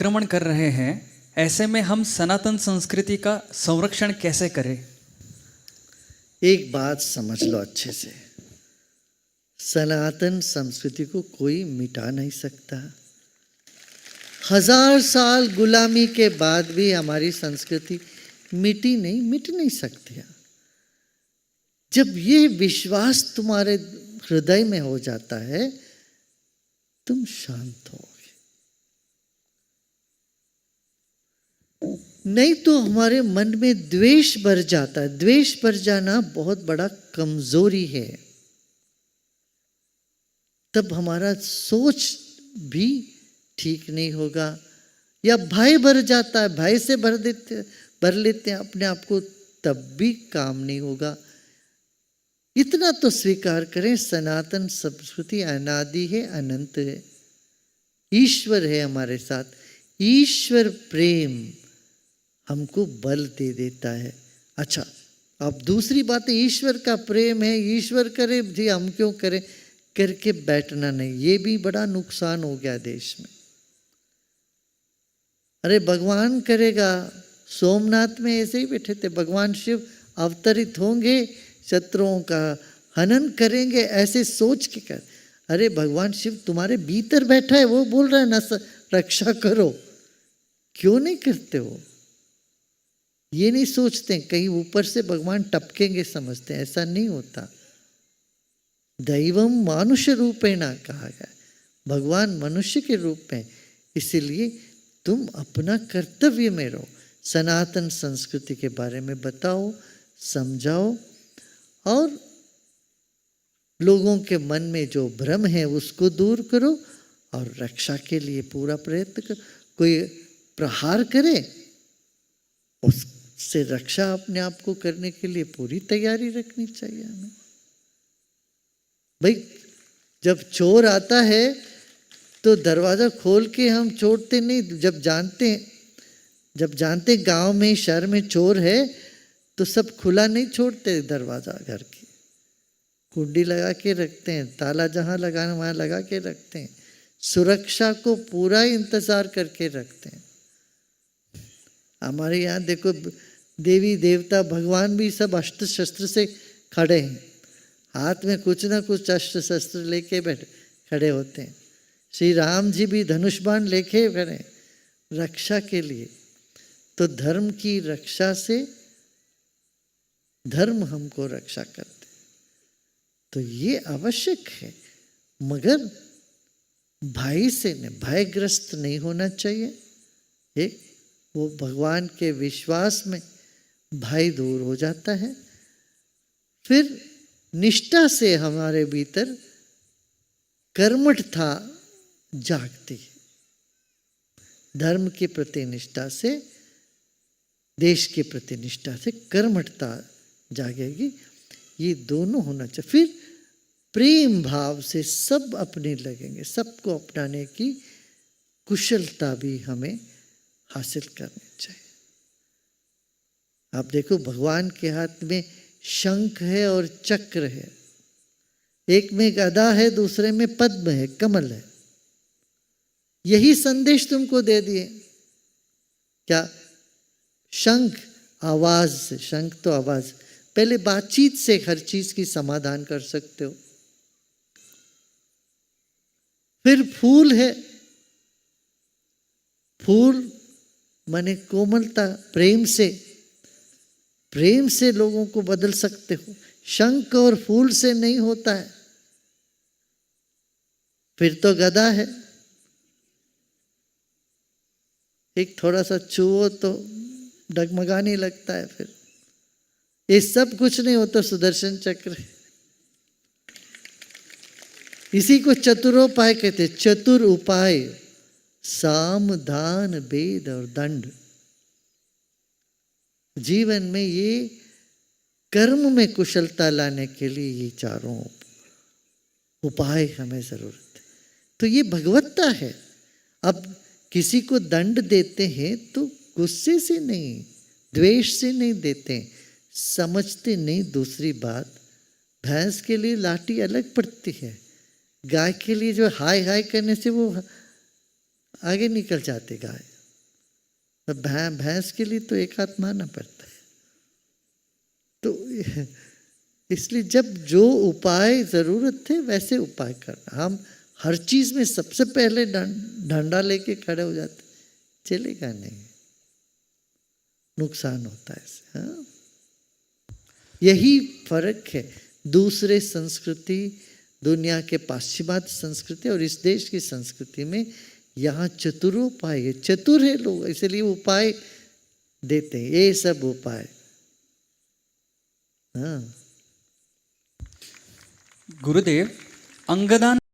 आक्रमण कर रहे हैं, ऐसे में हम सनातन संस्कृति का संरक्षण कैसे करें? एक बात समझ लो अच्छे से, सनातन संस्कृति को कोई मिटा नहीं सकता। 1000 साल गुलामी के बाद भी हमारी संस्कृति मिट नहीं सकती। जब ये विश्वास तुम्हारे हृदय में हो जाता है, तुम शांत होगे। नहीं तो हमारे मन में द्वेष भर जाता है। द्वेष भर जाना बहुत बड़ा कमजोरी है। तब हमारा सोच भी ठीक नहीं होगा। या भय भर जाता है, भय से भर लेते हैं अपने आप को, तब भी काम नहीं होगा। इतना तो स्वीकार करें, सनातन संस्कृति अनादि है, अनंत है। ईश्वर है हमारे साथ। ईश्वर प्रेम हमको बल दे देता है। अच्छा, अब दूसरी बात है, ईश्वर का प्रेम है, ईश्वर करे जी हम क्यों करें करके बैठना नहीं। ये भी बड़ा नुकसान हो गया देश में। अरे भगवान करेगा। सोमनाथ में ऐसे ही बैठे थे, भगवान शिव अवतरित होंगे, शत्रुओं का हनन करेंगे, ऐसे सोच के कर। अरे भगवान शिव तुम्हारे भीतर बैठा है, वो बोल रहा है ना रक्षा करो, क्यों नहीं करते हो? ये नहीं सोचते कहीं ऊपर से भगवान टपकेंगे, समझते हैं। ऐसा नहीं होता। दैवम मानुष्य रूपेण कहा गया, भगवान मनुष्य के रूप में। इसीलिए तुम अपना कर्तव्य में रहो। सनातन संस्कृति के बारे में बताओ, समझाओ, और लोगों के मन में जो भ्रम है उसको दूर करो और रक्षा के लिए पूरा प्रयत्न करो। कोई प्रहार करे, उससे रक्षा अपने आप को करने के लिए पूरी तैयारी रखनी चाहिए हमें। भाई, जब चोर आता है तो दरवाजा खोल के हम छोड़ते नहीं। जब जानते गांव में, शहर में चोर है तो सब खुला नहीं छोड़ते दरवाजा। घर की कुंडी लगा के रखते हैं, ताला जहां लगाना वहां लगा के रखते हैं, सुरक्षा को पूरा इंतजार करके रखते हैं। हमारे यहाँ देखो, देवी देवता भगवान भी सब अस्त्र शस्त्र से खड़े हैं, हाथ में कुछ ना कुछ अस्त्र शस्त्र लेके खड़े होते हैं। श्री राम जी भी धनुष बाण लेके खड़े रक्षा के लिए। तो धर्म की रक्षा से धर्म हमको रक्षा करते, तो ये आवश्यक है। मगर भय से भयग्रस्त नहीं होना चाहिए। एक वो भगवान के विश्वास में भय दूर हो जाता है। फिर निष्ठा से हमारे भीतर कर्मठता जागती है। धर्म के प्रति निष्ठा से, देश के प्रति निष्ठा से कर्मठता जागेगी। ये दोनों होना चाहिए। फिर प्रेम भाव से सब अपने लगेंगे, सबको अपनाने की कुशलता भी हमें हासिल करनी चाहिए। आप देखो, भगवान के हाथ में शंख है और चक्र है। एक में गदा है, दूसरे में पद्म है, कमल है। यही संदेश तुमको दे दिए। क्या? शंख आवाज से, शंख तो आवाज, पहले बातचीत से हर चीज की समाधान कर सकते हो। फिर फूल है, फूल माने कोमलता, प्रेम से लोगों को बदल सकते हो। शंख और फूल से नहीं होता है। फिर तो गदा है, एक थोड़ा सा छुओ तो डगमगाने लगता है। फिर ये सब कुछ नहीं होता, सुदर्शन चक्र। इसी को चतुरोपाय कहते। चतुर उपाय, साम दान वेद और दंड। जीवन में ये कर्म में कुशलता लाने के लिए ये चारों उपाय हमें जरूरत है। तो ये भगवत्ता है। अब किसी को दंड देते हैं तो गुस्से से नहीं, द्वेष से नहीं देते, समझते नहीं। दूसरी बात, भैंस के लिए लाठी अलग पड़ती है, गाय के लिए जो हाय हाय करने से वो आगे निकल जाते गाय। भैंस के लिए तो एक हाथ मारना पड़ता है। तो इसलिए जब जो उपाय जरूरत थे वैसे उपाय करना। हम हर चीज में सबसे पहले डंडा लेके खड़े हो जाते, चलेगा नहीं, नुकसान होता है इससे। हाँ, यही फर्क है दूसरे संस्कृति, दुनिया के पाश्चिमात्य संस्कृति और इस देश की संस्कृति में। यहाँ चतुरोपाय है, चतुर है लोग, इसलिए उपाय देते हैं, ये सब उपाय। हाँ गुरुदेव, अंगदान